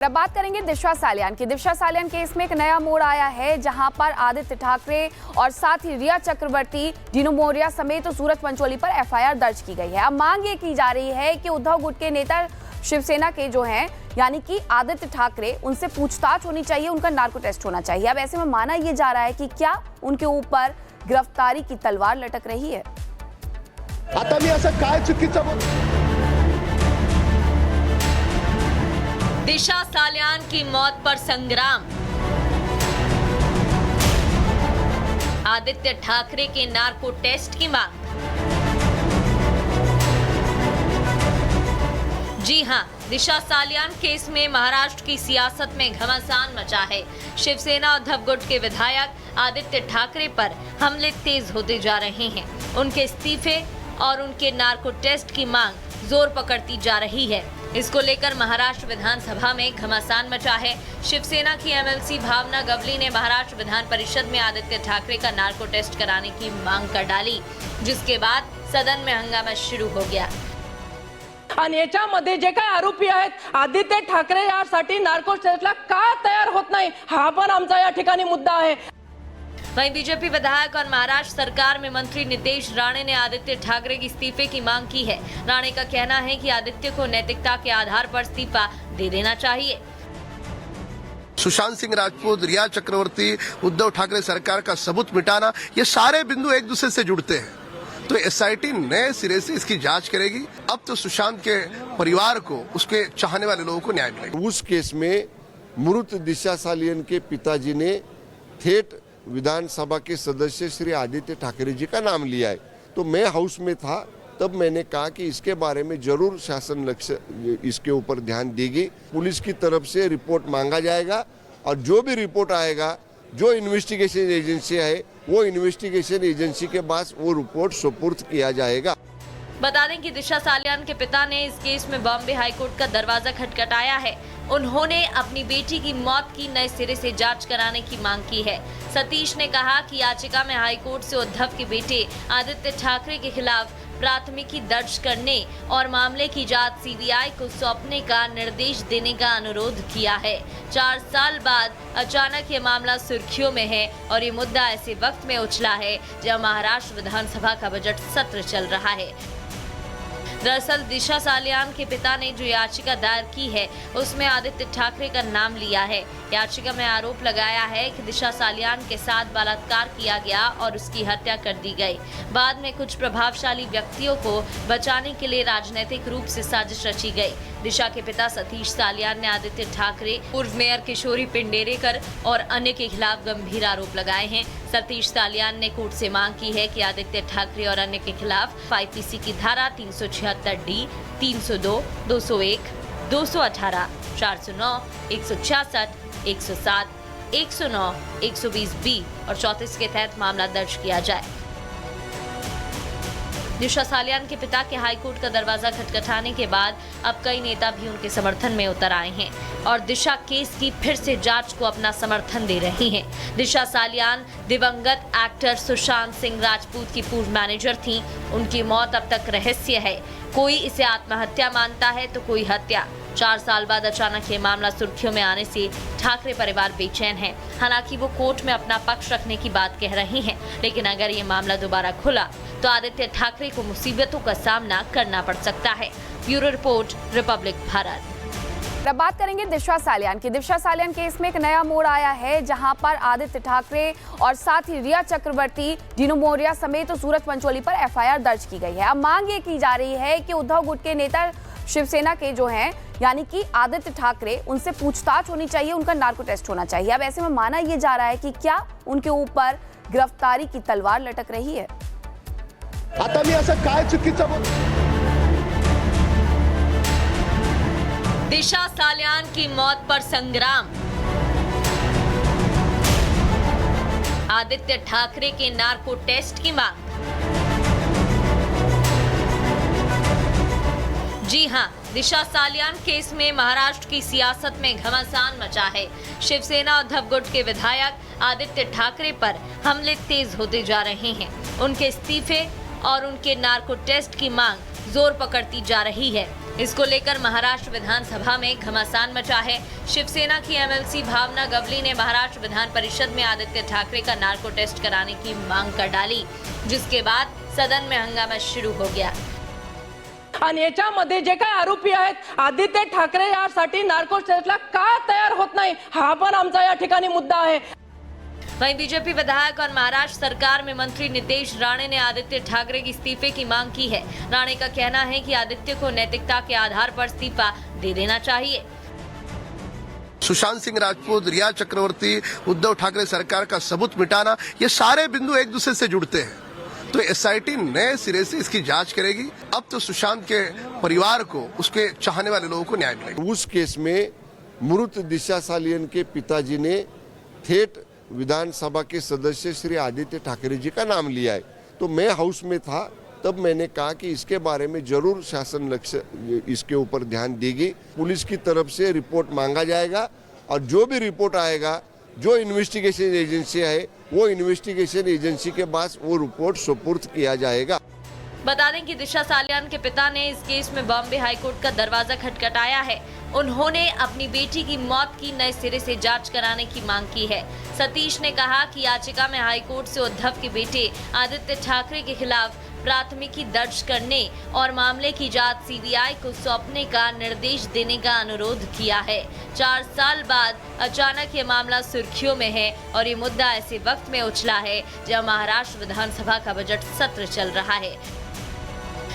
अब बात करेंगे दिशा सालियान की। दिशा सालियान केस में एक नया मोड़ आया है, जहां पर आदित्य ठाकरे और साथ ही रिया चक्रवर्ती, डीनू मोरिया समेत सूरज पंचोली पर एफआईआर दर्ज की गई है। अब मांग ये की जा रही है कि उद्धव गुट के नेता शिवसेना के जो हैं यानी कि आदित्य ठाकरे, उनसे पूछताछ होनी चाहिए, उनका नार्को टेस्ट होना चाहिए। अब ऐसे में माना यह जा रहा है कि क्या उनके ऊपर गिरफ्तारी की तलवार लटक रही है। आता मी असं काय चुकीचं दिशा सालियान की मौत पर संग्राम, आदित्य ठाकरे के नार्को टेस्ट की मांग। जी हां, दिशा सालियान केस में महाराष्ट्र की सियासत में घमासान मचा है। शिवसेना उद्धव गुट के विधायक आदित्य ठाकरे पर हमले तेज होते जा रहे हैं। उनके इस्तीफे और उनके नार्को टेस्ट की मांग जोर पकड़ती जा रही है। इसको लेकर महाराष्ट्र विधानसभा में घमासान मचा है। शिवसेना की एमएलसी भावना गवली ने महाराष्ट्र विधान परिषद में आदित्य ठाकरे का नार्को टेस्ट कराने की मांग कर डाली, जिसके बाद सदन में हंगामा शुरू हो गया। आणि याच्यामध्ये जे काही आरोपी आहेत आदित्य ठाकरे यासाठी नार्को टेस्टला का तयार होत नाही, हा पण आमचा या ठिकाणी मुद्दा आहे। वहीं बीजेपी विधायक और महाराष्ट्र सरकार में मंत्री नितेश राणे ने आदित्य ठाकरे की इस्तीफे की मांग की है। राणे का कहना है कि आदित्य को नैतिकता के आधार पर इस्तीफा दे देना चाहिए। सुशांत सिंह राजपूत, रिया चक्रवर्ती, उद्धव ठाकरे सरकार का सबूत मिटाना, ये सारे बिंदु एक दूसरे से जुड़ते हैं। तो एसआईटी नए सिरे से इसकी जांच करेगी। अब तो सुशांत के परिवार को, उसके चाहने वाले लोगों को न्याय मिलेगा। उस केस में मृत दिशा सालियन के पिताजी ने ठेठ विधानसभा के सदस्य श्री आदित्य ठाकरे जी का नाम लिया है। तो मैं हाउस में था, तब मैंने कहा कि इसके बारे में जरूर शासन लक्ष्य इसके ऊपर ध्यान देगी। पुलिस की तरफ से रिपोर्ट मांगा जाएगा और जो भी रिपोर्ट आएगा, जो इन्वेस्टिगेशन एजेंसी है, वो इन्वेस्टिगेशन एजेंसी के पास वो रिपोर्ट सुपुर्द किया जाएगा। बता दें कि दिशा सालियान के पिता ने इस केस में बॉम्बे हाईकोर्ट का दरवाजा खटखटाया है। उन्होंने अपनी बेटी की मौत की नए सिरे से जांच कराने की मांग की है। सतीश ने कहा कि याचिका में हाईकोर्ट से उद्धव के बेटे आदित्य ठाकरे के खिलाफ प्राथमिकी दर्ज करने और मामले की जांच सीबीआई को सौंपने का निर्देश देने का अनुरोध किया है। 4 साल बाद अचानक ये मामला सुर्खियों में है और ये मुद्दा ऐसे वक्त में उछला है जब महाराष्ट्र विधानसभा का बजट सत्र चल रहा है। दरअसल दिशा सालियान के पिता ने जो याचिका दायर की है, उसमें आदित्य ठाकरे का नाम लिया है। याचिका में आरोप लगाया है कि दिशा सालियान के साथ बलात्कार किया गया और उसकी हत्या कर दी गई। बाद में कुछ प्रभावशाली व्यक्तियों को बचाने के लिए राजनीतिक रूप से साजिश रची गई। दिशा के पिता सतीश सालियान ने आदित्य ठाकरे, पूर्व मेयर किशोरी पिंडेरेकर और अन्य के खिलाफ गंभीर आरोप लगाए हैं। सतीश सालियान ने कोर्ट से मांग की है कि आदित्य ठाकरे और अन्य के खिलाफ आईपीसी की धारा 376D, 302, 201, 218, 409, 166, 107, 109, 120B और 34 के तहत मामला दर्ज किया जाए। दिशा सालियान के पिता के हाईकोर्ट का दरवाजा खटखटाने के बाद अब कई नेता भी उनके समर्थन में उतर आए हैं और दिशा केस की फिर से जांच को अपना समर्थन दे रही हैं। दिशा सालियान दिवंगत एक्टर सुशांत सिंह राजपूत की पूर्व मैनेजर थीं। उनकी मौत अब तक रहस्य है। कोई इसे आत्महत्या मानता है तो कोई हत्या। 4 साल बाद अचानक ये मामला सुर्खियों में आने से ठाकरे परिवार बेचैन है। हालांकि वो कोर्ट में अपना पक्ष रखने की बात कह रही हैं, लेकिन अगर ये मामला दोबारा खुला तो आदित्य ठाकरे को मुसीबतों का सामना करना पड़ सकता है। Bureau report, Republic Bharat. अब बात करेंगे दिशा सालियान की। दिशा सालियान केस में एक नया मोड़ आया है, जहां पर आदित्य ठाकरे और साथ ही रिया चक्रवर्ती, डीनू मोरिया समेत सूरज पंचोली पर एफआईआर दर्ज की गई है। अब मांग ये की जा रही है कि उद्धव गुट के नेता शिवसेना के जो हैं यानी कि आदित्य ठाकरे, उनसे पूछताछ होनी चाहिए, उनका नार्को टेस्ट होना चाहिए। अब ऐसे में माना यह जा रहा है कि क्या उनके ऊपर गिरफ्तारी की तलवार लटक रही है। आता मी असं काय चुकीचं दिशा सालियान की मौत पर संग्राम, आदित्य ठाकरे के नार्को टेस्ट की मांग। जी हां, दिशा सालियान केस में महाराष्ट्र की सियासत में घमासान मचा है। शिवसेना उद्धव गुट के विधायक आदित्य ठाकरे पर हमले तेज होते जा रहे हैं। उनके इस्तीफे और उनके नार्को टेस्ट की मांग जोर पकड़ती जा रही है। इसको लेकर महाराष्ट्र विधानसभा में घमासान मचा है। शिवसेना की एमएलसी भावना गवली ने महाराष्ट्र विधान परिषद में आदित्य ठाकरे का नार्को टेस्ट कराने की मांग कर डाली, जिसके बाद सदन में हंगामा शुरू हो गया। आणि याच्यामध्ये जे काही आरोपी आहेत आदित्य ठाकरे यासाठी नार्को टेस्टला का तयार होत नाही हा पण आमचा या ठिकाणी मुद्दा आहे। वहीं बीजेपी विधायक और महाराष्ट्र सरकार में मंत्री नितेश राणे ने आदित्य ठाकरे की इस्तीफे की मांग की है। राणे का कहना है कि आदित्य को नैतिकता के आधार पर इस्तीफा दे देना चाहिए। सुशांत सिंह राजपूत, रिया चक्रवर्ती, उद्धव ठाकरे सरकार का सबूत मिटाना, ये सारे बिंदु एक दूसरे से जुड़ते हैं। तो एसआईटी नए सिरे से इसकी जांच करेगी। अब तो सुशांत के परिवार को, उसके चाहने वाले लोगों को न्याय मिलेगा। उस केस में मृत दिशा सालियन के पिताजी ने ठेठ विधानसभा के सदस्य श्री आदित्य ठाकरे जी का नाम लिया है। तो मैं हाउस में था, तब मैंने कहा कि इसके बारे में जरूर शासन लक्ष्य इसके ऊपर ध्यान देगी। पुलिस की तरफ से रिपोर्ट मांगा जाएगा और जो भी रिपोर्ट आएगा, जो इन्वेस्टिगेशन एजेंसी है वो इन्वेस्टिगेशन एजेंसी के पास वो रिपोर्ट सुपुर्द किया जाएगा। बता दें कि दिशा सालियान के पिता ने इस केस में बॉम्बे हाईकोर्ट का दरवाजा खटखटाया है। उन्होंने अपनी बेटी की मौत की नए सिरे से जांच कराने की मांग की है। सतीश ने कहा कि याचिका में हाईकोर्ट से उद्धव के बेटे आदित्य ठाकरे के खिलाफ प्राथमिकी दर्ज करने और मामले की जांच सीबीआई को सौंपने का निर्देश देने का अनुरोध किया है। 4 साल बाद अचानक ये मामला सुर्खियों में है और ये मुद्दा ऐसे वक्त में उछला है जब महाराष्ट्र विधानसभा का बजट सत्र चल रहा है।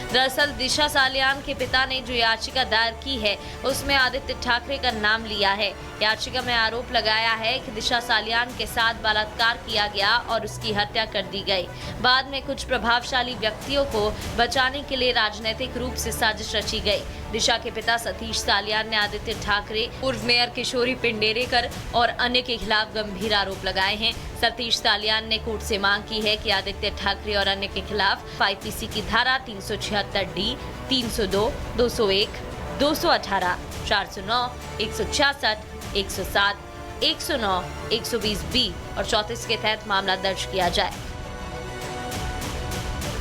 दरअसल दिशा सालियान के पिता ने जो याचिका दायर की है उसमें आदित्य ठाकरे का नाम लिया है। याचिका में आरोप लगाया है कि दिशा सालियान के साथ बलात्कार किया गया और उसकी हत्या कर दी गई। बाद में कुछ प्रभावशाली व्यक्तियों को बचाने के लिए राजनीतिक रूप से साजिश रची गई। दिशा के पिता सतीश सालियान ने आदित्य ठाकरे, पूर्व मेयर किशोरी पिंडेरेकर और अन्य के खिलाफ गंभीर आरोप लगाए हैं। सतीश सालियान ने कोर्ट से मांग की है कि आदित्य ठाकरे और अन्य के खिलाफ आईपीसी की धारा 376D, 302, 201, 218, 409, 166, 107, 109, 120B और 34 के तहत मामला दर्ज किया जाए।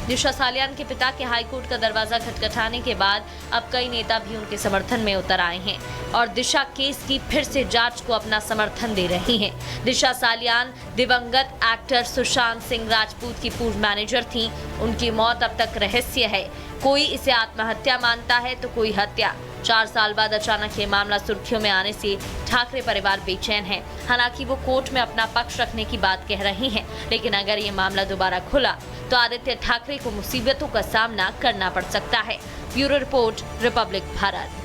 दिशा सालियान के पिता के हाईकोर्ट का दरवाजा खटखटाने के बाद अब कई नेता भी उनके समर्थन में उतर आए हैं और दिशा केस की फिर से जांच को अपना समर्थन दे रही हैं। दिशा सालियान दिवंगत एक्टर सुशांत सिंह राजपूत की पूर्व मैनेजर थीं। उनकी मौत अब तक रहस्य है। कोई इसे आत्महत्या मानता है तो कोई हत्या। 4 साल बाद अचानक ये मामला सुर्खियों में आने से ठाकरे परिवार बेचैन है। हालांकि वो कोर्ट में अपना पक्ष रखने की बात कह रही हैं, लेकिन अगर ये मामला दोबारा खुला तो आदित्य ठाकरे को मुसीबतों का सामना करना पड़ सकता है। Bureau report, Republic Bharat.